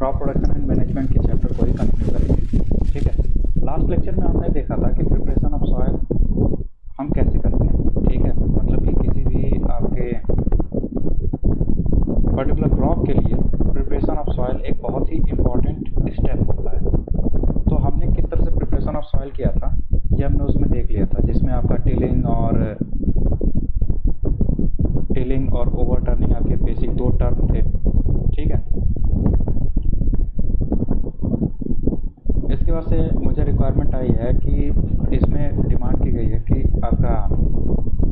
Crop production and management के chapter को ही continue करेंगे। ठीक है, लास्ट लेक्चर में हमने देखा था कि प्रिपरेशन ऑफ सॉइल हम कैसे करते हैं। ठीक है, मतलब कि किसी भी आपके पर्टिकुलर क्रॉप के लिए प्रिपरेशन ऑफ सॉइल एक बहुत ही इम्पॉर्टेंट स्टेप होता है। तो हमने किस तरह से प्रिपरेशन ऑफ सॉइल किया था ये हमने उसमें देख लिया था, जिसमें आपका टिलिंग और ओवर टर्निंग आपके बेसिक दो टर्म थे। ठीक है, इसके बाद से मुझे रिक्वायरमेंट आई है कि इसमें डिमांड की गई है कि आपका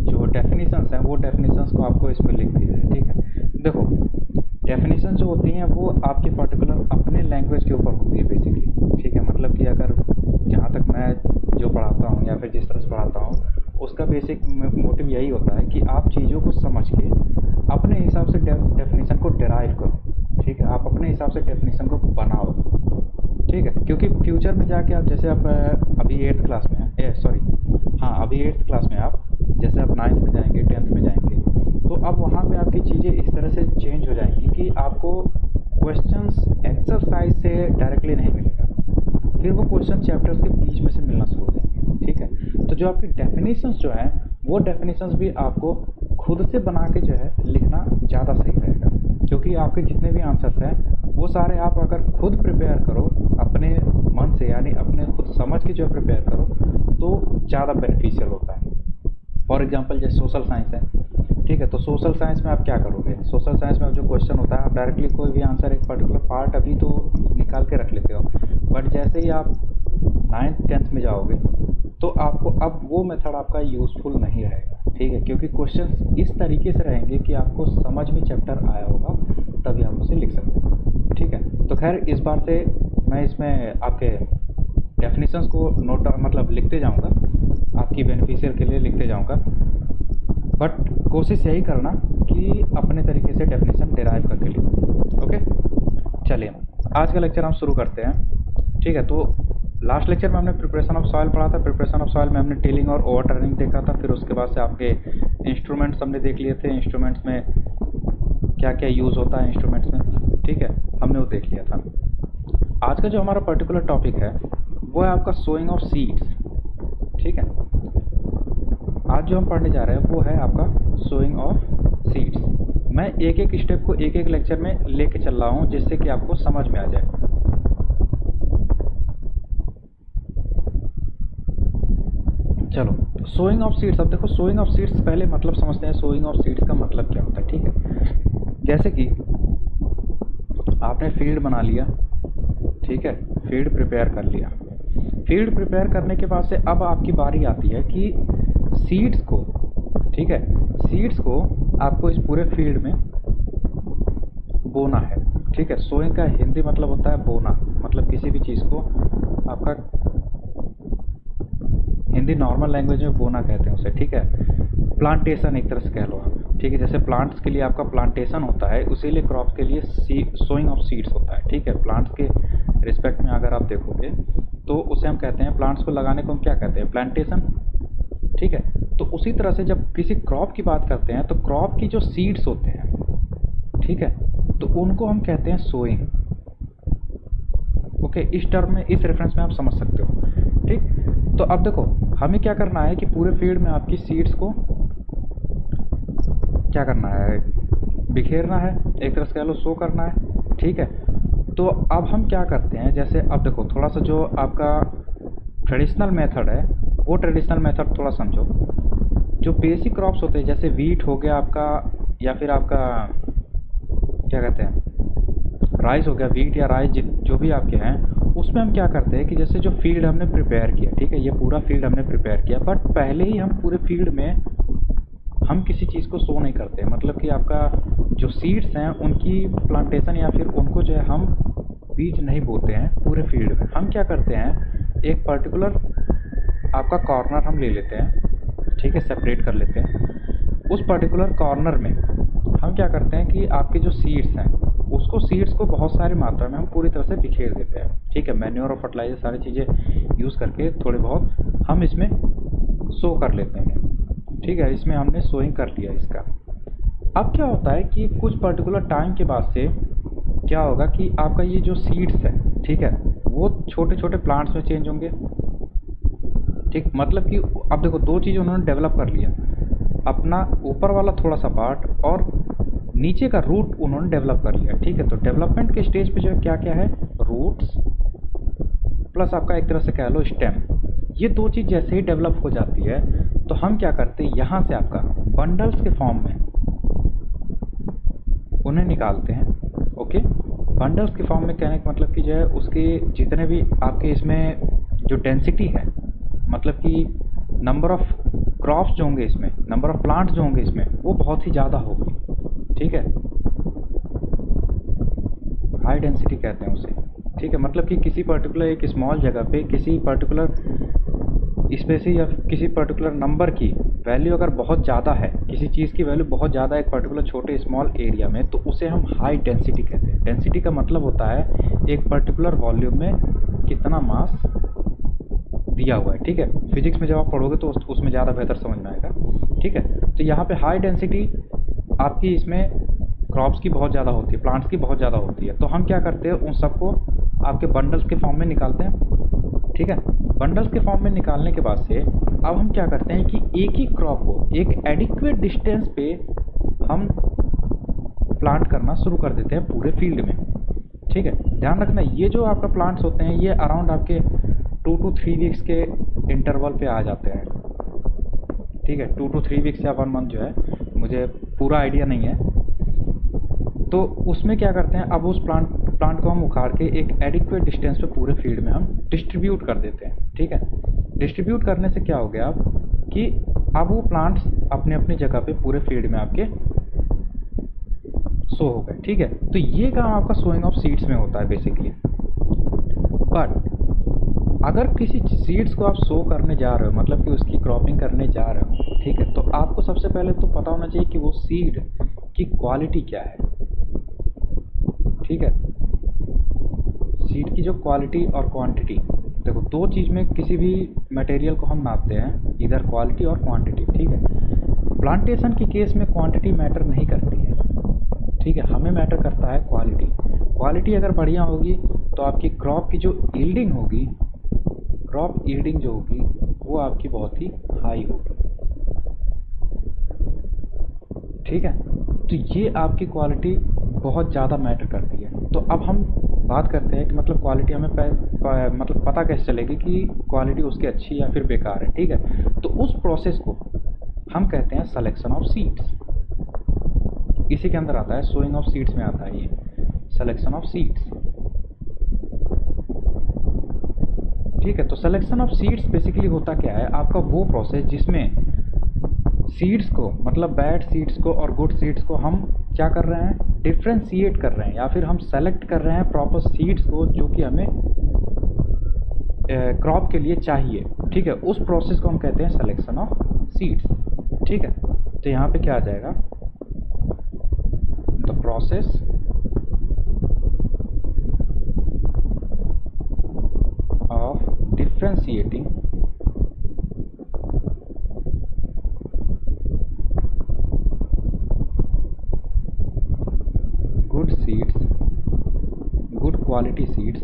जो डेफिनेशंस हैं वो डेफिनेशंस को आपको इसमें लिख दी जाए। ठीक है, देखो डेफिनेशन जो होती हैं वो आपके पर्टिकुलर अपने लैंग्वेज के ऊपर होती है बेसिकली। ठीक है, मतलब कि अगर जहाँ तक मैं जो पढ़ाता हूँ या फिर जिस तरह से पढ़ाता हूँ उसका बेसिक मोटिव यही होता है कि आप चीज़ों को समझ के अपने हिसाब से डेफिनेशन को डिराइव करो। ठीक है, आप अपने हिसाब से डेफिनेशन को बनाओ। ठीक है, क्योंकि फ्यूचर में जाके आप जैसे आप अभी 8th क्लास में हैं, अभी 8th क्लास में आप जैसे आप 9th में जाएंगे 10th में जाएंगे तो अब वहाँ पे आपकी चीज़ें इस तरह से चेंज हो जाएंगी कि आपको क्वेश्चंस एक्सरसाइज से डायरेक्टली नहीं मिलेगा, फिर वो क्वेश्चन चैप्टर्स के बीच में से मिलना शुरू हो जाएंगे। ठीक है, तो जो आपकी डेफिनेशंस जो हैं वो डेफिनेशंस भी आपको खुद से बना के जो है लिखना ज़्यादा सही रहेगा, क्योंकि आपके जितने भी आंसर्स हैं वो सारे आप अगर खुद प्रिपेयर करो अपने मन से, यानी अपने खुद समझ के जो प्रिपेयर करो तो ज़्यादा बेनिफिशियल होता है। फॉर एग्जांपल जैसे सोशल साइंस है। ठीक है, तो सोशल साइंस में आप क्या करोगे, सोशल साइंस में जो क्वेश्चन होता है आप डायरेक्टली कोई भी आंसर एक पर्टिकुलर पार्ट अभी तो निकाल के रख लेते हो, बट जैसे ही आप 9th 10th में जाओगे तो आपको अब वो मेथड आपका यूज़फुल नहीं रहेगा। ठीक है, क्योंकि क्वेश्चन इस तरीके से रहेंगे कि आपको समझ में चैप्टर आया होगा तभी आप उसे लिख सकते हैं। ठीक है, तो खैर इस बार से मैं इसमें आपके डेफिनेशंस को मतलब लिखते जाऊंगा, आपकी बेनिफिशियल के लिए लिखते जाऊंगा, बट कोशिश यही करना कि अपने तरीके से डेफिनेशन डिराइव करके लिखो। ओके, चलिए आज का लेक्चर हम शुरू करते हैं। ठीक है, तो लास्ट लेक्चर में हमने प्रिपरेशन ऑफ सॉइल पढ़ा था। प्रिपरेशन ऑफ सॉइल में हमने टिलिंग और ओवर टर्निंग देखा था, फिर उसके बाद से आपके इंस्ट्रूमेंट्स हमने देख लिए थे, इंस्ट्रूमेंट्स में क्या क्या यूज़ होता है इंस्ट्रूमेंट्स में। ठीक है, हमने वो देख लिया था। आज का जो हमारा पर्टिकुलर टॉपिक है वो है आपका सोइंग ऑफ सीड्स। ठीक है, आज जो हम पढ़ने जा रहे हैं वो है आपका सोइंग ऑफ सीड्स। मैं एक एक स्टेप को एक एक लेक्चर में लेके चल रहा हूँ जिससे कि आपको समझ में आ जाए। चलो, सोइंग ऑफ सीड्स। अब देखो सोइंग ऑफ सीड्स पहले मतलब समझते हैं सोइंग ऑफ सीड्स का मतलब क्या होता है। ठीक है, जैसे कि आपने फील्ड बना लिया, ठीक है, फील्ड प्रिपेयर कर लिया। फील्ड प्रिपेयर करने के बाद से अब आपकी बारी आती है कि सीड्स को, ठीक है, सीड्स को आपको इस पूरे फील्ड में बोना है। ठीक है, सोइंग का हिंदी मतलब होता है बोना, मतलब किसी भी चीज़ को आपका हिंदी नॉर्मल लैंग्वेज में बोना कहते हैं उसे। ठीक है, प्लांटेशन एक तरह से कह लो आप। ठीक है, जैसे प्लांट्स के लिए आपका प्लांटेशन होता है उसी लिए क्रॉप के लिए सोइंग ऑफ सीड्स होता है। ठीक है, प्लांट्स के रिस्पेक्ट में अगर आप देखोगे तो उसे हम कहते हैं, प्लांट्स को लगाने को हम क्या कहते हैं, प्लांटेशन। ठीक है, तो उसी तरह से जब किसी क्रॉप की बात करते हैं तो क्रॉप की जो सीड्स होते हैं, ठीक है, तो उनको हम कहते हैं सोइंग। ओके, इस टर्म में, इस रेफरेंस में आप समझ सकते हो। ठीक, तो अब देखो हमें क्या करना है कि पूरे फील्ड में आपकी सीड्स को क्या करना है, बिखेरना है, एक तरह से कह लो सो करना है। ठीक है, तो अब हम क्या करते हैं, जैसे अब देखो थोड़ा सा जो आपका ट्रेडिशनल मेथड है वो ट्रेडिशनल मेथड थोड़ा समझो। जो बेसिक क्रॉप्स होते हैं जैसे वीट हो गया आपका, या फिर आपका क्या कहते हैं राइस हो गया, वीट या राइस जो भी आपके हैं, उसमें हम क्या करते हैं कि जैसे जो फील्ड हमने प्रिपेयर किया, ठीक है, ये पूरा फील्ड हमने प्रिपेयर किया, बट पहले ही हम पूरे फील्ड में हम किसी चीज़ को सो नहीं करते। मतलब कि आपका जो सीड्स हैं उनकी प्लांटेशन या फिर उनको जो है हम बीज नहीं बोते हैं पूरे फील्ड में। हम क्या करते हैं, एक पर्टिकुलर आपका कॉर्नर हम ले लेते हैं, ठीक है, सेपरेट कर लेते हैं। उस पर्टिकुलर कॉर्नर में हम क्या करते हैं कि आपके जो सीड्स हैं उसको, सीड्स को बहुत सारी मात्रा में हम पूरी तरह से बिखेर देते हैं। ठीक है, मैन्योर और फर्टिलाइजर सारी चीज़ें यूज़ करके थोड़े बहुत हम इसमें सो कर लेते हैं। ठीक है, इसमें हमने सोइंग कर लिया इसका। अब क्या होता है कि कुछ पर्टिकुलर टाइम के बाद से क्या होगा कि आपका ये जो सीड्स है, ठीक है, वो छोटे छोटे प्लांट्स में चेंज होंगे। ठीक, मतलब कि अब देखो दो चीज़ उन्होंने डेवलप कर लिया, अपना ऊपर वाला थोड़ा सा पार्ट और नीचे का रूट उन्होंने डेवलप कर लिया। ठीक है, तो डेवलपमेंट के स्टेज पे जो है क्या क्या है, रूट्स प्लस आपका एक तरह से कह लो स्टेम। ये दो चीज़ जैसे ही डेवलप हो जाती है तो हम क्या करते हैं, यहाँ से आपका बंडल्स के फॉर्म में उन्हें निकालते हैं। ओके, बंडल्स के फॉर्म में कहने का मतलब कि जो है उसके जितने भी आपके इसमें जो डेंसिटी है, मतलब कि नंबर ऑफ क्रॉप्स जो होंगे इसमें, नंबर ऑफ प्लांट्स जो होंगे इसमें, वो बहुत ही ज़्यादा होगी। ठीक है, हाई डेंसिटी कहते हैं उसे। ठीक है, मतलब कि किसी पर्टिकुलर एक स्मॉल जगह पे किसी पर्टिकुलर स्पेसी या किसी पर्टिकुलर नंबर की वैल्यू अगर बहुत ज़्यादा है, किसी चीज़ की वैल्यू बहुत ज़्यादा एक पर्टिकुलर छोटे स्मॉल एरिया में, तो उसे हम हाई डेंसिटी कहते हैं। डेंसिटी का मतलब होता है एक पर्टिकुलर वॉल्यूम में कितना मास दिया हुआ है। ठीक है, फिजिक्स में जब आप पढ़ोगे तो उसमें ज़्यादा बेहतर समझ में आएगा। ठीक है, तो यहाँ पे हाई डेंसिटी आपकी इसमें क्रॉप्स की बहुत ज़्यादा होती है, प्लांट्स की बहुत ज़्यादा होती है। तो हम क्या करते हैं, उन सबको आपके बंडल्स के फॉर्म में निकालते हैं। ठीक है, बंडल्स के फॉर्म में निकालने के बाद से अब हम क्या करते हैं कि एक ही क्रॉप को एक एडिक्वेट डिस्टेंस पे हम प्लांट करना शुरू कर देते हैं पूरे फील्ड में। ठीक है, ध्यान रखना ये जो आपका प्लांट्स होते हैं ये अराउंड आपके 2 to 3 वीक्स के इंटरवल पे आ जाते हैं। ठीक है, 2 to 3 वीक्स या 1 मंथ जो है, मुझे पूरा आइडिया नहीं है। तो उसमें क्या करते हैं, अब उस प्लांट को हम उखाड़ के एक एडिक्वेट डिस्टेंस पे पूरे फील्ड में हम डिस्ट्रीब्यूट कर देते हैं। ठीक है, डिस्ट्रीब्यूट करने से क्या हो गया अब कि अब वो प्लांट्स अपने अपनी जगह पे पूरे फील्ड में आपके शो हो गए। ठीक है, तो ये काम आपका सोइंग ऑफ सीड्स में होता है बेसिकली। बट अगर किसी सीड्स को आप सो करने जा रहे हो, मतलब कि उसकी क्रॉपिंग करने जा रहे हो, ठीक है, तो आपको सबसे पहले तो पता होना चाहिए कि वो सीड की क्वालिटी क्या है। ठीक है, सीड की जो क्वालिटी और क्वांटिटी, देखो दो चीज़ में किसी भी मटेरियल को हम नापते हैं, इधर क्वालिटी और क्वांटिटी। ठीक है, प्लांटेशन के केस में क्वांटिटी मैटर नहीं करती है। ठीक है, हमें मैटर करता है क्वालिटी। क्वालिटी अगर बढ़िया होगी तो आपकी क्रॉप की जो यील्डिंग होगी, क्रॉप यील्डिंग जो होगी वो आपकी बहुत ही हाई होगी। ठीक है, तो ये आपकी क्वालिटी बहुत ज़्यादा मैटर करती है। तो अब हम बात करते हैं कि मतलब क्वालिटी हमें मतलब पता कैसे चलेगी कि क्वालिटी उसकी अच्छी या फिर बेकार है। ठीक है, तो उस प्रोसेस को हम कहते हैं सिलेक्शन ऑफ सीड्स। इसी के अंदर आता है, सोइंग ऑफ सीड्स में आता है ये सिलेक्शन ऑफ सीड्स। ठीक है, तो सिलेक्शन ऑफ सीड्स बेसिकली होता क्या है, आपका वो प्रोसेस जिसमें सीड्स को, मतलब बैड सीड्स को और गुड सीड्स को हम क्या कर रहे हैं, डिफ्रेंशिएट कर रहे हैं, या फिर हम सेलेक्ट कर रहे हैं प्रॉपर सीड्स को जो कि हमें क्रॉप के लिए चाहिए। ठीक है, उस प्रोसेस को हम कहते हैं सिलेक्शन ऑफ सीड्स। ठीक है, तो यहाँ पे क्या आ जाएगा, the process of differentiating good seeds, good quality seeds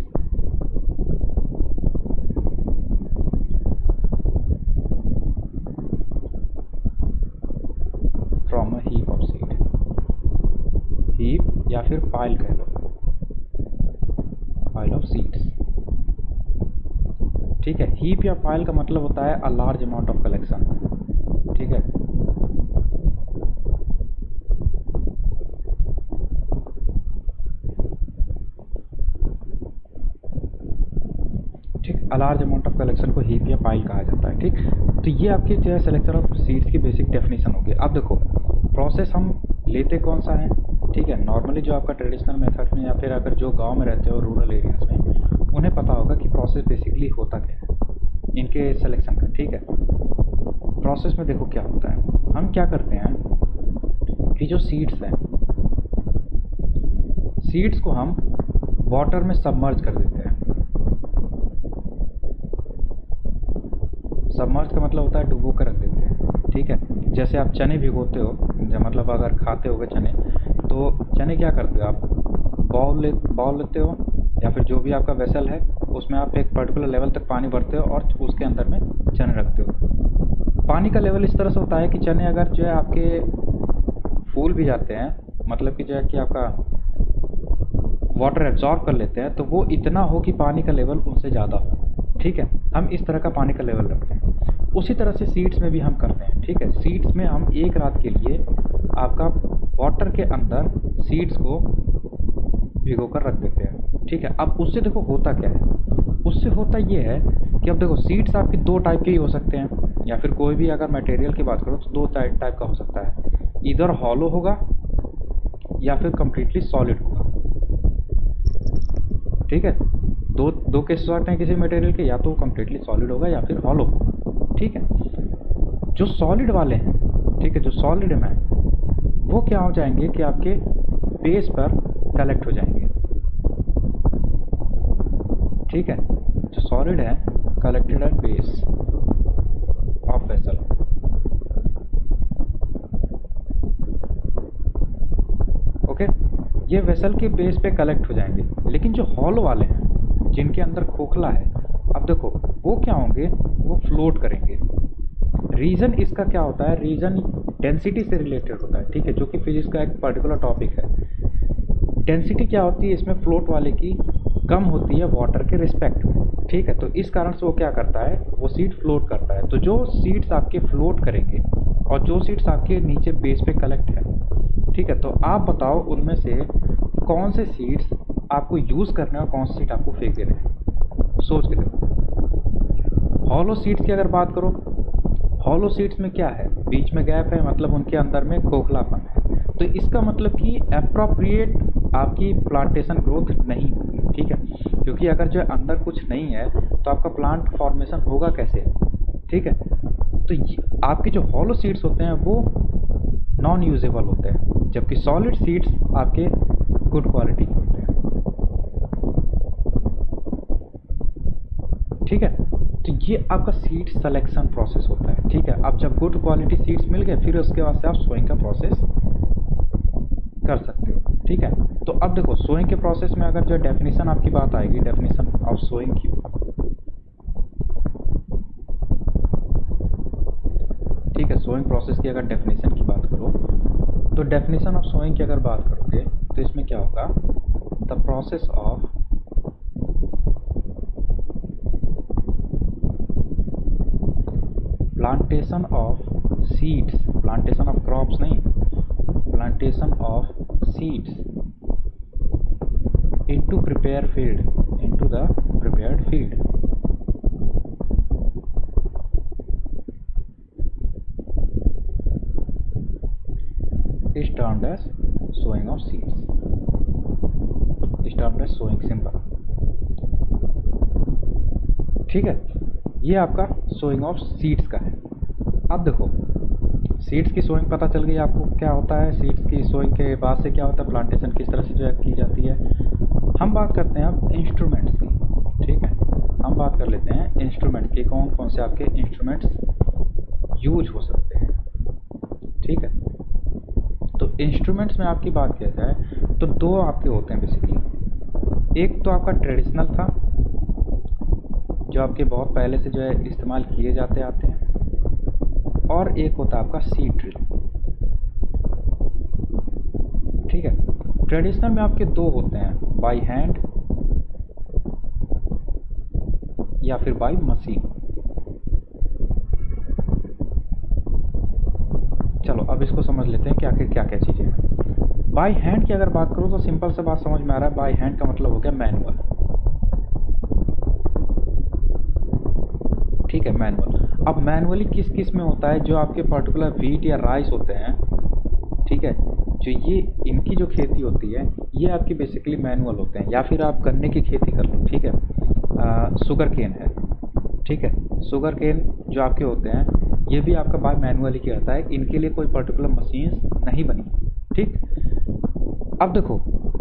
from a heap of seed। heap या फिर पाइल कह लो, पाइल ऑफ सीड्स। ठीक है, हीप या पाइल का मतलब होता है a large amount of collection. ठीक है, ठीक, a large amount of collection को हीप या पाइल कहा जाता है। ठीक, तो ये आपकी जो है सिलेक्शन ऑफ सीड्स की बेसिक डेफिनेशन होगी। अब देखो प्रोसेस हम लेते कौन सा है। ठीक है, नॉर्मली जो आपका ट्रेडिशनल मेथड में या फिर अगर जो गांव में रहते हो रूरल एरियाज में, उन्हें पता होगा कि प्रोसेस बेसिकली होता क्या है इनके सिलेक्शन का। ठीक है, प्रोसेस में देखो क्या होता है, हम क्या करते हैं कि जो सीड्स हैं, सीड्स को हम वाटर में सबमर्ज कर देते हैं। सबमर्ज का मतलब होता है डुबो कर रख देते हैं। ठीक है, जैसे आप चने भिगोते हो, मतलब अगर खाते होगे चने, तो चने क्या करते हो आप, बाउल लेते हो या फिर जो भी आपका वेसल है, उसमें आप एक पर्टिकुलर लेवल तक पानी भरते हो और उसके अंदर में चने रखते हो। पानी का लेवल इस तरह से होता है कि चने अगर जो है आपके फूल भी जाते हैं, मतलब कि जो है कि आपका वाटर एब्जॉर्ब कर लेते हैं, तो वो इतना हो कि पानी का लेवल उनसे ज़्यादा हो। ठीक है, हम इस तरह का पानी का लेवल रखते हैं। उसी तरह से सीड्स में भी हम करते हैं। ठीक है, सीड्स में हम एक रात के लिए आपका वाटर के अंदर सीड्स को भिगो कर रख देते हैं। ठीक है, अब उससे देखो होता क्या है। उससे होता ये है कि अब देखो सीड्स आपके दो टाइप के ही हो सकते हैं, या फिर कोई भी अगर मटेरियल की बात करो तो दो टाइप का हो सकता है। इधर हॉलो होगा या फिर कम्प्लीटली सॉलिड होगा। ठीक है, दो दो केसेस आते हैं किसी मटेरियल के, या तो कम्प्लीटली सॉलिड होगा या फिर हॉलो होगा। ठीक है, जो सॉलिड वाले हैं, ठीक है, जो सॉलिड में वो क्या हो जाएंगे कि आपके बेस पर कलेक्ट हो जाएंगे। ठीक है, जो सॉलिड है collected at base of vessel. Okay, ये वेसल के बेस पे कलेक्ट हो जाएंगे। लेकिन जो हॉलो वाले हैं जिनके अंदर खोखला है, अब देखो वो क्या होंगे, वो फ्लोट करेंगे। रीजन इसका क्या होता है, रीजन डेंसिटी से रिलेटेड होता है। ठीक है, जो कि फिजिक्स का एक पर्टिकुलर टॉपिक है। डेंसिटी क्या होती है इसमें, फ्लोट वाले की कम होती है वाटर के रिस्पेक्ट में। ठीक है, तो इस कारण से वो क्या करता है, वो सीड फ्लोट करता है। तो जो सीड्स आपके फ्लोट करेंगे और जो सीड्स आपके नीचे बेस पे कलेक्ट है, ठीक है, तो आप बताओ उनमें से कौन से सीड्स आपको यूज़ करने हैं और कौन से सीड आपको फेंक देने हैं। सोच के देखो। हॉलो सीड्स की अगर बात करो, हॉलो सीड्स में क्या है, बीच में गैप है, मतलब उनके अंदर में खोखलापन है। तो इसका मतलब कि एप्रोप्रिएट आपकी प्लांटेशन ग्रोथ नहीं होगी। ठीक है, क्योंकि अगर जो अंदर कुछ नहीं है तो आपका प्लांट फॉर्मेशन होगा कैसे। ठीक है, तो आपके जो हॉलो सीड्स होते हैं वो नॉन यूजेबल होते हैं, जबकि सॉलिड सीड्स आपके गुड क्वालिटी के होते हैं। ठीक है, तो ये आपका सीड सिलेक्शन प्रोसेस होता है। ठीक है, अब जब गुड क्वालिटी सीड्स मिल गए, फिर उसके बाद से आप सोइंग का प्रोसेस कर सकते हो। ठीक है, तो अब देखो सोइंग के प्रोसेस में अगर जो डेफिनेशन आपकी बात आएगी, डेफिनेशन ऑफ सोइंग की। ठीक है, सोइंग प्रोसेस की अगर डेफिनेशन की बात करो, तो डेफिनेशन ऑफ सोइंग की अगर बात करोगे तो इसमें क्या होगा, the process of plantation of seeds, plantation of crops नहीं, plantation of seeds into prepare field, into the prepared field. Is termed as sowing of seeds, is termed as sowing simple. ठीक है, ये आपका सोइंग ऑफ सीड्स का है। अब देखो seeds की सोइंग पता चल गई आपको क्या होता है। सीड्स की सोइंग के बाद से क्या होता है, प्लांटेशन किस तरह से जो है की जाती है। हम बात करते हैं अब इंस्ट्रूमेंट्स की। ठीक है, हम बात कर लेते हैं इंस्ट्रूमेंट्स की, कौन कौन से आपके इंस्ट्रूमेंट्स यूज हो सकते हैं। ठीक है, तो इंस्ट्रूमेंट्स में आपकी बात किया जाए तो दो आपके होते हैं बेसिकली। एक तो आपका ट्रेडिशनल था, जो आपके बहुत पहले से जो है इस्तेमाल किए जाते आते हैं, और एक होता है आपका सीड ड्रिल। ठीक है, ट्रेडिशनल में आपके दो होते हैं, बाय हैंड या फिर बाय मशीन। चलो अब इसको समझ लेते हैं कि आखिर क्या क्या चीज़ें हैं। बाय हैंड की अगर बात करूँ तो सिंपल से बात समझ में आ रहा है। बाय हैंड का मतलब हो गया मैनुअल। ठीक है, मैनुअल। अब मैनुअली किस किस में होता है, जो आपके पर्टिकुलर व्हीट या राइस होते हैं, ठीक है, जो ये इनकी जो खेती होती है ये आपकी बेसिकली मैनुअल होते हैं। या फिर आप गन्ने की खेती कर लो। ठीक है, शुगर केन है। ठीक है, शुगर केन जो आपके होते हैं ये भी आपका बाय मैनुअली किया जाता है, इनके लिए कोई पर्टिकुलर मशीन नहीं बनी। ठीक, अब देखो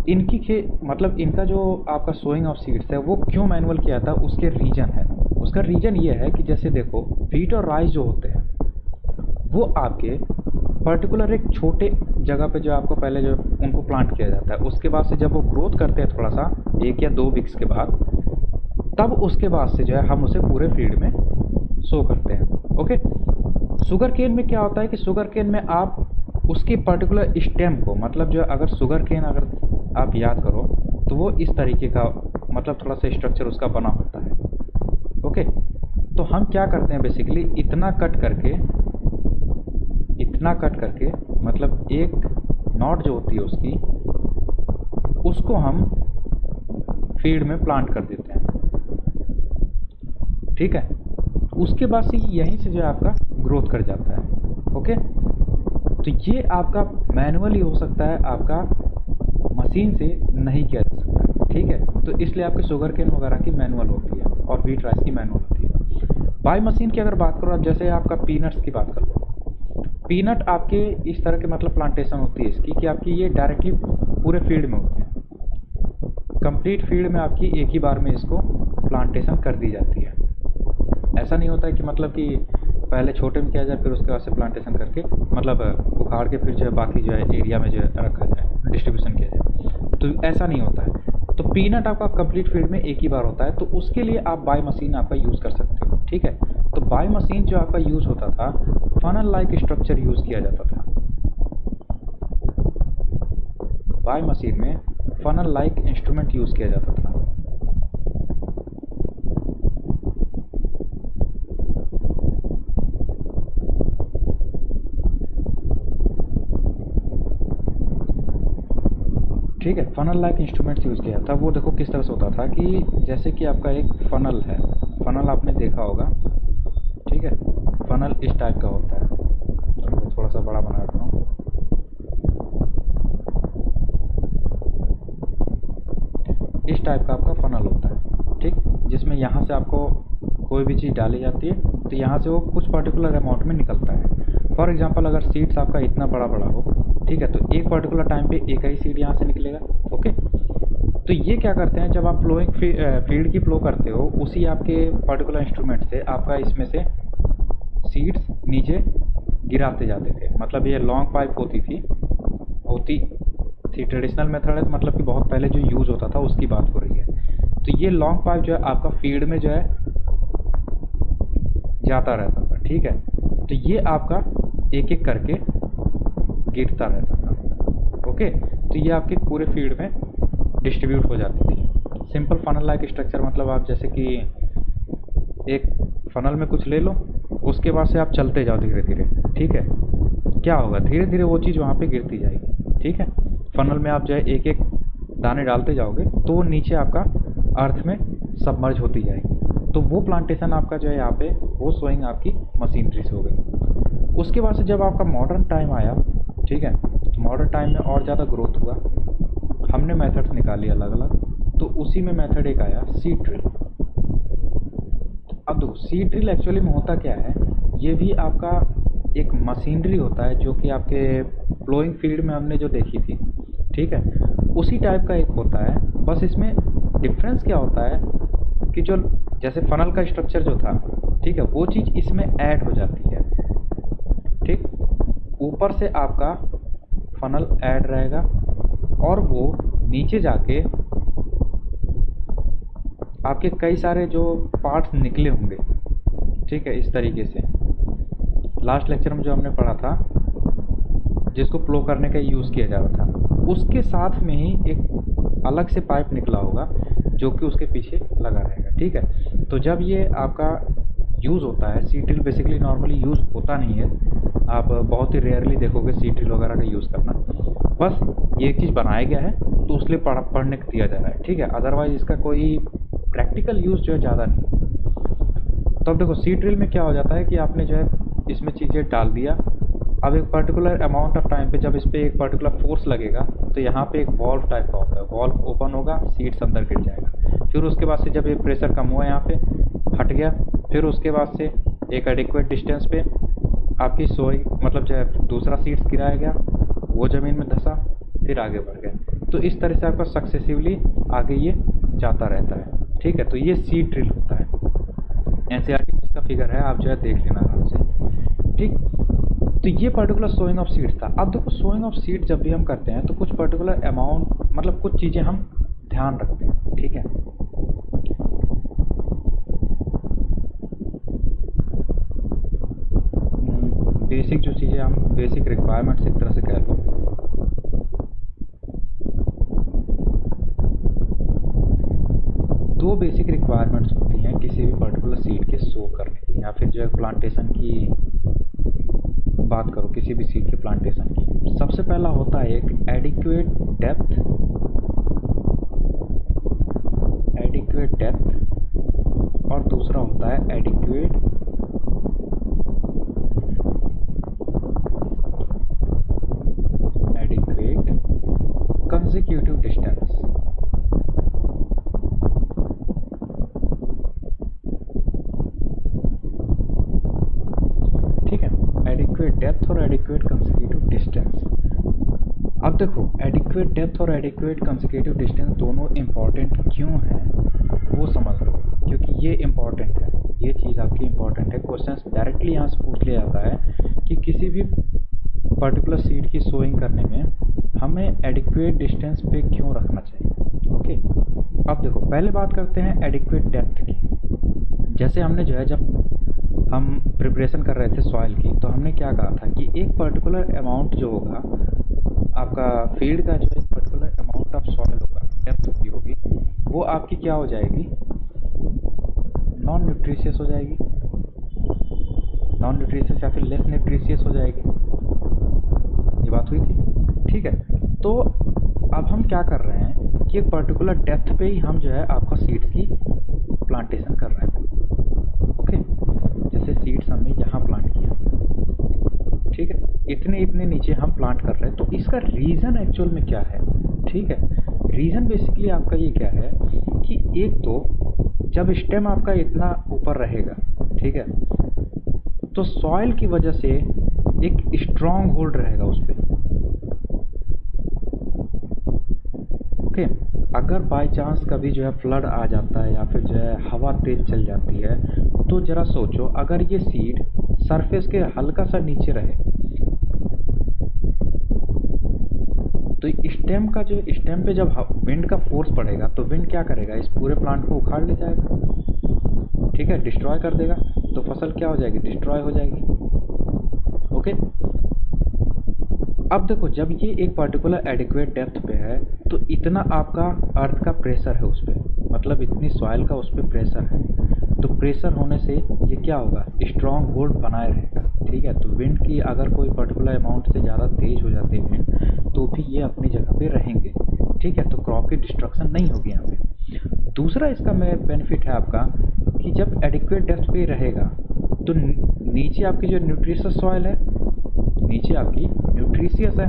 इनकी मतलब इनका जो आपका सोइंग ऑफ सीड्स है वो क्यों मैनुअल किया जाता है, उसके रीजन है। उसका रीजन ये है कि जैसे देखो व्हीट और राइस जो होते हैं वो आपके पर्टिकुलर एक छोटे जगह पे जो आपको पहले जो उनको प्लांट किया जाता है, उसके बाद से जब वो ग्रोथ करते हैं थोड़ा सा 1 या 2 वीक्स के बाद, तब उसके बाद से जो है हम उसे पूरे फील्ड में शो करते हैं। ओके, शुगर केन में क्या होता है कि शुगर केन में आप उसकी पर्टिकुलर स्टेम को, मतलब जो अगर शुगर केन अगर आप याद करो तो वो इस तरीके का, मतलब थोड़ा सा स्ट्रक्चर उसका बना होता है। ओके, तो हम क्या करते हैं बेसिकली इतना कट करके मतलब एक नॉट जो होती है उसकी, उसको हम फील्ड में प्लांट कर देते हैं। ठीक है, उसके बाद से यहीं से जो है आपका ग्रोथ कर जाता है। ओके, तो ये आपका मैनुअली हो सकता है, आपका मशीन से नहीं किया जा सकता। ठीक है, तो इसलिए आपके शुगर केन वगैरह की मैनुअल होती है और व्हीट राइस की मैनुअल होती है। बाय मशीन की अगर बात करो आप, जैसे आपका पीनट्स की बात कर लो, पीनट आपके इस तरह के मतलब प्लांटेशन होती है इसकी कि आपकी ये डायरेक्टली पूरे फील्ड में होती है, कंप्लीट फील्ड में आपकी एक ही बार में इसको प्लांटेशन कर दी जाती है। ऐसा नहीं होता है कि मतलब कि पहले छोटे में किया जाए फिर उसके बाद से प्लांटेशन करके मतलब उखाड़ के फिर जो है बाकी जो है एरिया में जो है रखा जाए, डिस्ट्रीब्यूशन किया जाए, तो ऐसा नहीं होता है। तो पीनट आपका कंप्लीट फील्ड में एक ही बार होता है, तो उसके लिए आप बाय मशीन आपका यूज़ कर सकते हो। ठीक है, तो बाय मशीन जो आपका यूज़ होता था, फनल लाइक स्ट्रक्चर यूज़ किया जाता था। बाय मशीन में फनल लाइक इंस्ट्रूमेंट यूज़ किया जाता था। ठीक है, फनल लाइक इंस्ट्रूमेंट्स यूज़ किया था। वो देखो किस तरह से होता था कि जैसे कि आपका एक फनल है, फनल आपने देखा होगा। ठीक है, फनल इस टाइप का होता है, तो थोड़ा सा बड़ा बना रखा हूँ। इस टाइप का आपका फनल होता है, ठीक, जिसमें यहाँ से आपको कोई भी चीज़ डाली जाती है तो यहाँ से वो कुछ पर्टिकुलर अमाउंट में निकलता है। फॉर एग्जांपल अगर सीड्स आपका इतना बड़ा बड़ा हो, ठीक है, तो एक पर्टिकुलर टाइम पे एक ही सीड यहाँ से निकलेगा। ओके, तो ये क्या करते हैं, जब आप फ्लोइंग फील्ड की फ्लो करते हो उसी आपके पर्टिकुलर इंस्ट्रूमेंट से आपका इसमें से सीड्स नीचे गिराते जाते थे। मतलब ये लॉन्ग पाइप होती थी, ट्रेडिशनल मेथड है, तो मतलब कि बहुत पहले जो यूज़ होता था उसकी बात हो रही है। तो ये लॉन्ग पाइप जो है आपका फील्ड में जो है जाता रहता था। ठीक है, तो ये आपका एक एक करके गिरता रहता था। ओके, तो ये आपके पूरे फील्ड में डिस्ट्रीब्यूट हो जाती थी। सिंपल फनल लाइक स्ट्रक्चर मतलब आप जैसे कि एक फनल में कुछ ले लो, उसके बाद से आप चलते जाओ धीरे धीरे। ठीक है, क्या होगा, धीरे धीरे वो चीज़ वहाँ पे गिरती जाएगी। ठीक है, फनल में आप जो है एक एक दाने डालते जाओगे तो वो नीचे आपका अर्थ में सबमर्ज होती जाएगी। तो वो प्लांटेशन आपका जो है यहाँ पे वो सोइंग आपकी मशीनरी से हो गई। उसके बाद से जब आपका मॉडर्न टाइम आया, ठीक है, तो मॉडर्न टाइम में और ज़्यादा ग्रोथ हुआ, हमने मेथड्स निकाली अलग अलग, तो उसी में मेथड एक आया सीड ड्रिल। अब देखो सीड ड्रिल एक्चुअली में होता क्या है, ये भी आपका एक मशीनरी होता है जो कि आपके फ्लोइंग फील्ड में हमने जो देखी थी। ठीक है, उसी टाइप का एक होता है, बस इसमें डिफरेंस क्या होता है कि जो जैसे फनल का स्ट्रक्चर जो था, ठीक है, वो चीज़ इसमें ऐड हो जाती है। ठीक, ऊपर से आपका फनल ऐड रहेगा और वो नीचे जाके आपके कई सारे जो पार्ट्स निकले होंगे। ठीक है, इस तरीके से लास्ट लेक्चर में जो हमने पढ़ा था जिसको फ्लो करने का यूज़ किया जा रहा था, उसके साथ में ही एक अलग से पाइप निकला होगा जो कि उसके पीछे लगा रहेगा। ठीक है, तो जब ये आपका यूज़ होता है, seed drill basically normally use होता नहीं है, आप बहुत ही रेयरली देखोगे सीड ड्रिल वगैरह का यूज़ करना, बस ये एक चीज़ बनाया गया है तो उसके लिए पढ़ने को दिया जा रहा है। ठीक है, अदरवाइज इसका कोई प्रैक्टिकल यूज़ जो है ज़्यादा नहीं। तो अब देखो सीड ड्रिल में क्या हो जाता है कि आपने जो है इसमें चीज़ें डाल दिया, अब एक पर्टिकुलर अमाउंट ऑफ टाइम पे जब इस पर एक पर्टिकुलर फोर्स लगेगा तो यहाँ पे एक वॉल्व टाइप का होता है, वॉल्व ओपन होगा, सीड्स अंदर गिर जाएगा। फिर उसके बाद से जब ये प्रेशर कम हुआ, यहाँ पे हट गया, फिर उसके बाद से एक एडिक्वेट डिस्टेंस पे आपकी सोई मतलब जो है दूसरा सीड्स गिराया गया, वो ज़मीन में धंसा, फिर आगे बढ़ गया। तो इस तरह से आपका सक्सेसिवली आगे ये जाता रहता है। ठीक है, तो ये सीड ड्रिल होता है। एनसीईआरटी में इसका फिगर है, आप जो है देख लेना आराम से। ठीक, तो ये पर्टिकुलर सोइंग ऑफ सीड्स था। अब देखो सोइंग ऑफ सीड जब भी हम करते हैं तो कुछ पर्टिकुलर अमाउंट मतलब कुछ चीज़ें हम ध्यान रखते हैं, ठीक है। बेसिक जो चीज़ें हम बेसिक रिक्वायरमेंट्स एक तरह से कह लो, दो बेसिक रिक्वायरमेंट्स होती हैं किसी भी पर्टिकुलर सीड के सो करने की, या फिर जो है प्लांटेशन की बात करो किसी भी सीड के प्लांटेशन की। सबसे पहला होता है एक एडिक्वेट डेप्थ, और दूसरा होता है एडिक्वेट कंसेक्यूटिव डिस्टेंस। ठीक है, एडिक्वेट डेप्थ और एडिक्वेट कंसेक्यूटिव डिस्टेंस। अब देखो एडिक्वेट डेप्थ और एडिक्वेट कंसेक्यूटिव डिस्टेंस दोनों इंपॉर्टेंट क्यों हैं वो समझ लो, क्योंकि ये इंपॉर्टेंट है, ये चीज़ आपकी इंपॉर्टेंट है। क्वेश्चन डायरेक्टली यहाँ से पूछ लिया जाता है कि किसी भी पर्टिकुलर सीड की सोइंग करने में हमें एडिक्वेट डिस्टेंस पे क्यों रखना चाहिए। ओके, अब देखो पहले बात करते हैं एडिक्वेट डेप्थ की। जैसे हमने जो है जब हम प्रिपरेशन कर रहे थे सॉइल की, तो हमने क्या कहा था कि एक पर्टिकुलर अमाउंट जो होगा आपका फील्ड का, जो एक पर्टिकुलर अमाउंट ऑफ सॉइल होगा, डेप्थ की होगी, वो आपकी क्या हो जाएगी, नॉन न्यूट्रिशियस हो जाएगी, नॉन न्यूट्रिशियस या फिर लेस न्यूट्रिशियस हो जाएगी। ये बात हुई थी, ठीक है। तो अब हम क्या कर रहे हैं कि एक पर्टिकुलर डेप्थ पे ही हम जो है आपका सीड्स की प्लांटेशन कर रहे हैं। ओके, जैसे सीड्स हमने यहाँ प्लांट किया, ठीक है, इतने नीचे हम प्लांट कर रहे हैं। तो इसका रीज़न एक्चुअल में क्या है, ठीक है। रीज़न बेसिकली आपका ये क्या है कि एक तो जब स्टेम आपका इतना ऊपर रहेगा, ठीक है, तो सॉइल की वजह से एक स्ट्रॉन्ग होल्ड रहेगा उस पर। ओके, अगर बाय चांस कभी जो है फ्लड आ जाता है या फिर जो है हवा तेज चल जाती है, तो ज़रा सोचो अगर ये सीड सरफेस के हल्का सा नीचे रहे तो स्टेम का जो स्टेम पे जब विंड का फोर्स पड़ेगा तो विंड क्या करेगा, इस पूरे प्लांट को उखाड़ ले जाएगा, ठीक है, डिस्ट्रॉय कर देगा। तो फसल क्या हो जाएगी, डिस्ट्रॉय हो जाएगी। ओके, अब देखो जब ये एक पर्टिकुलर एडिक्वेट डेप्थ पे है तो इतना आपका अर्थ का प्रेशर है उस पर, मतलब इतनी सॉइल का उस पर प्रेशर है, तो प्रेशर होने से ये क्या होगा, स्ट्रॉन्ग होल्ड बनाए रहेगा, ठीक है। तो विंड की अगर कोई पर्टिकुलर अमाउंट से ज़्यादा तेज हो जाती है विंड, तो भी ये अपनी जगह पे रहेंगे, ठीक है। तो क्रॉप की डिस्ट्रक्शन नहीं होगी यहाँ पे। दूसरा इसका बेनिफिट है आपका कि जब एडिक्वेट डेप्थ पे रहेगा तो नीचे आपकी जो न्यूट्रिशियस सॉइल है, नीचे आपकी न्यूट्रिशियस है,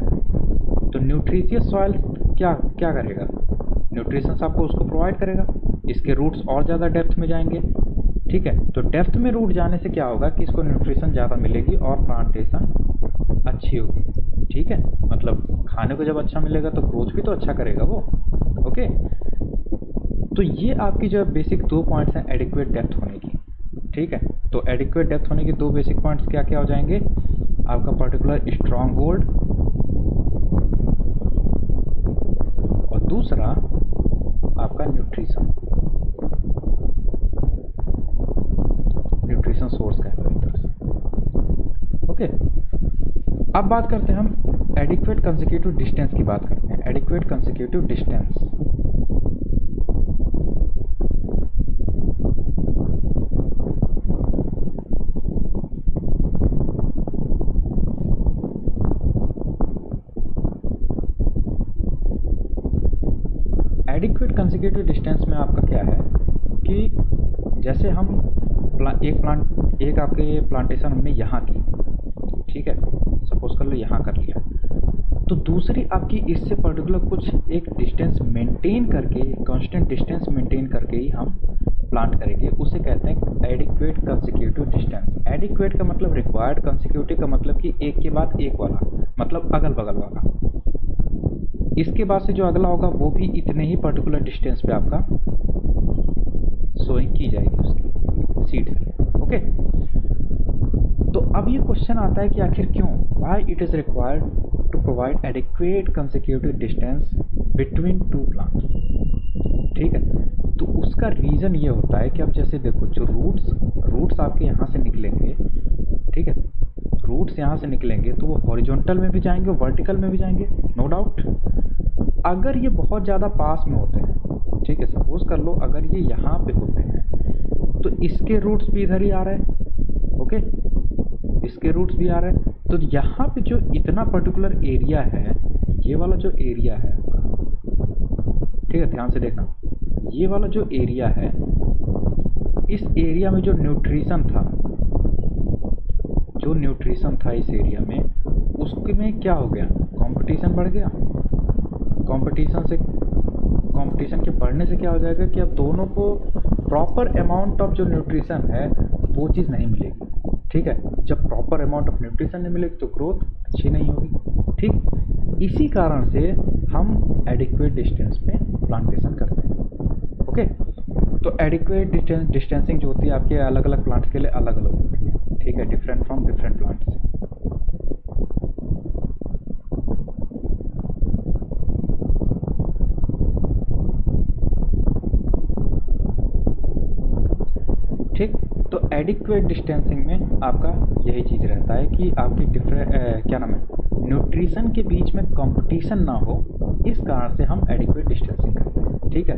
तो न्यूट्रिशियस सॉइल क्या क्या करेगा, न्यूट्रिशंस आपको उसको प्रोवाइड करेगा, इसके रूट्स और ज़्यादा डेप्थ में जाएंगे, ठीक है। तो डेप्थ में रूट जाने से क्या होगा कि इसको न्यूट्रिशन ज़्यादा मिलेगी और प्लांटेशन अच्छी होगी, ठीक है। मतलब खाने को जब अच्छा मिलेगा तो ग्रोथ भी तो अच्छा करेगा वो। ओके, तो ये आपकी जो बेसिक दो पॉइंट्स हैं एडिक्वेट डेप्थ होने की, ठीक है। तो एडिक्वेट डेप्थ होने की दो बेसिक पॉइंट्स क्या क्या हो जाएंगे, आपका पर्टिकुलर स्ट्रॉन्ग होल्ड, और दूसरा आपका न्यूट्रिशन सोर्स का है एक तरह से। ओके, अब बात करते हैं हम एडिक्वेट कंसेक्यूटिव डिस्टेंस की बात करते हैं। Adequate consecutive distance, adequate consecutive distance में आपका क्या है कि जैसे हम एक आपके प्लांटेशन हमने यहाँ की, ठीक है, सपोज कर लो यहाँ कर लिया, तो दूसरी आपकी इससे पर्टिकुलर कुछ एक डिस्टेंस मेंटेन करके, कांस्टेंट डिस्टेंस मेंटेन करके ही हम प्लांट करेंगे, उसे कहते हैं एडिक्वेट कंसेक्यूटिव डिस्टेंस। एडिक्वेट का मतलब रिक्वायर्ड, कंसेक्यूटिव का मतलब कि एक के बाद एक वाला, मतलब अगल बगल वाला, इसके बाद से जो अगला होगा वो भी इतने ही पर्टिकुलर डिस्टेंस पे आपका सोइंग की जाएगी उसकी सीड्स की। ओके, तो अब ये क्वेश्चन आता है कि आखिर क्यों, why it is required to provide adequate consecutive distance between two plants. ठीक है, तो उसका रीज़न ये होता है कि अब जैसे देखो, जो रूट्स आपके यहाँ से निकलेंगे, ठीक है, रूट्स यहाँ से निकलेंगे तो वो हॉरिजॉन्टल में भी जाएंगे, वर्टिकल में भी जाएंगे, नो डाउट। अगर ये बहुत ज़्यादा पास में होते हैं, ठीक है, सपोज कर लो अगर ये यहाँ पे होते हैं तो इसके रूट्स भी इधर ही आ रहे हैं, ओके, इसके रूट्स भी आ रहे हैं। तो यहाँ पे जो इतना पर्टिकुलर एरिया है, ये वाला जो एरिया है आपका, ठीक है, ध्यान से देखना, ये वाला जो एरिया है, इस एरिया में जो न्यूट्रिशन था इस एरिया में, उसमें क्या हो गया, कंपटीशन बढ़ गया। कंपटीशन के बढ़ने से क्या हो जाएगा कि अब दोनों को प्रॉपर अमाउंट ऑफ जो न्यूट्रिशन है वो चीज़ नहीं मिलेगी। ठीक है, जब प्रॉपर अमाउंट ऑफ न्यूट्रिशन नहीं मिलेगी तो ग्रोथ अच्छी नहीं होगी। ठीक, इसी कारण से हम एडिक्वेट डिस्टेंस पे प्लांटेशन करते हैं। ओके, तो एडिक्वेट डिस्टेंसिंग जो होती है आपके अलग अलग प्लांट्स के लिए अलग अलग होती है। ठीक है, डिफरेंट फ्रॉम डिफरेंट प्लांट्स। ठीक, तो एडिक्वेट डिस्टेंसिंग में आपका यही चीज़ रहता है कि आपकी क्या नाम है, न्यूट्रिशन के बीच में कंपटीशन ना हो, इस कारण से हम एडिक्वेट डिस्टेंसिंग करते हैं। ठीक है,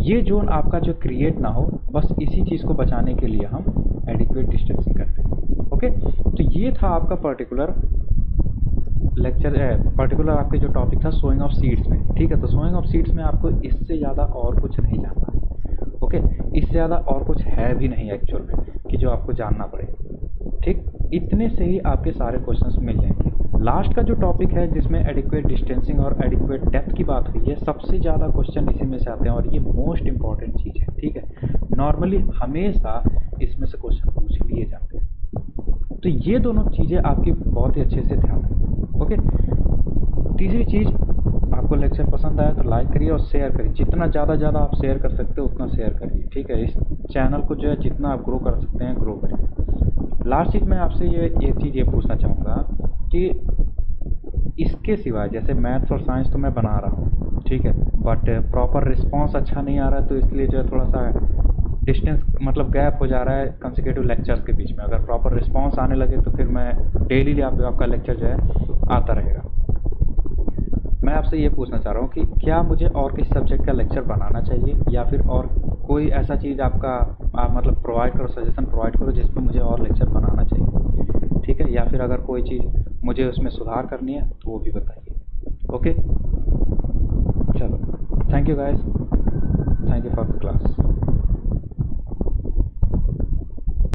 ये जोन आपका जो क्रिएट ना हो, बस इसी चीज़ को बचाने के लिए हम एडिक्वेट डिस्टेंसिंग करते हैं। ओके, तो ये था आपका पर्टिकुलर आपके जो टॉपिक था सोइंग ऑफ सीड्स में। ठीक है, तो सोइंग ऑफ सीड्स में आपको इससे ज़्यादा और कुछ नहीं जानना है। ओके, इससे ज़्यादा और कुछ है भी नहीं एक्चुअल में कि जो आपको जानना पड़े। ठीक, इतने से ही आपके सारे क्वेश्चंस मिल जाएंगे। लास्ट का जो टॉपिक है जिसमें एडिक्वेट डिस्टेंसिंग और एडिक्वेट डेप्थ की बात हुई है, सबसे ज़्यादा क्वेश्चन इसी में से आते हैं और ये मोस्ट इंपॉर्टेंट चीज़ है। ठीक है, नॉर्मली हमेशा इसमें से क्वेश्चन पूछ लिए जाते हैं। तो ये दोनों चीज़ें आपकी बहुत ही अच्छे से ध्यान रखें। ओके, तीसरी चीज़, आपको लेक्चर पसंद आया तो लाइक करिए और शेयर करिए, जितना ज़्यादा आप शेयर कर सकते हो उतना शेयर करिए। ठीक है, इस चैनल को जो है जितना आप ग्रो कर सकते हैं ग्रो करिए। लास्ट चीज़ मैं आपसे ये चीज़ ये पूछना चाहूँगा कि इसके सिवाय जैसे मैथ्स और साइंस तो मैं बना रहा हूँ, ठीक है, बट प्रॉपर रिस्पॉन्स अच्छा नहीं आ रहा है, तो इसलिए जो है थोड़ा सा डिस्टेंस मतलब गैप हो जा रहा है कंसेक्यूटिव लेक्चर्स के बीच में। अगर प्रॉपर रिस्पॉन्स आने लगे तो फिर मैं डेली आपका लेक्चर जो है आता रहेगा। मैं आपसे ये पूछना चाह रहा हूँ कि क्या मुझे और किसी सब्जेक्ट का लेक्चर बनाना चाहिए, या फिर और कोई ऐसा चीज़ आप मतलब प्रोवाइड करो, सजेशन प्रोवाइड करो जिसमें मुझे और लेक्चर बनाना चाहिए। ठीक है, या फिर अगर कोई चीज़ मुझे उसमें सुधार करनी है तो वो भी बताइए। ओके, चलो, thank you guys, thank you for the class.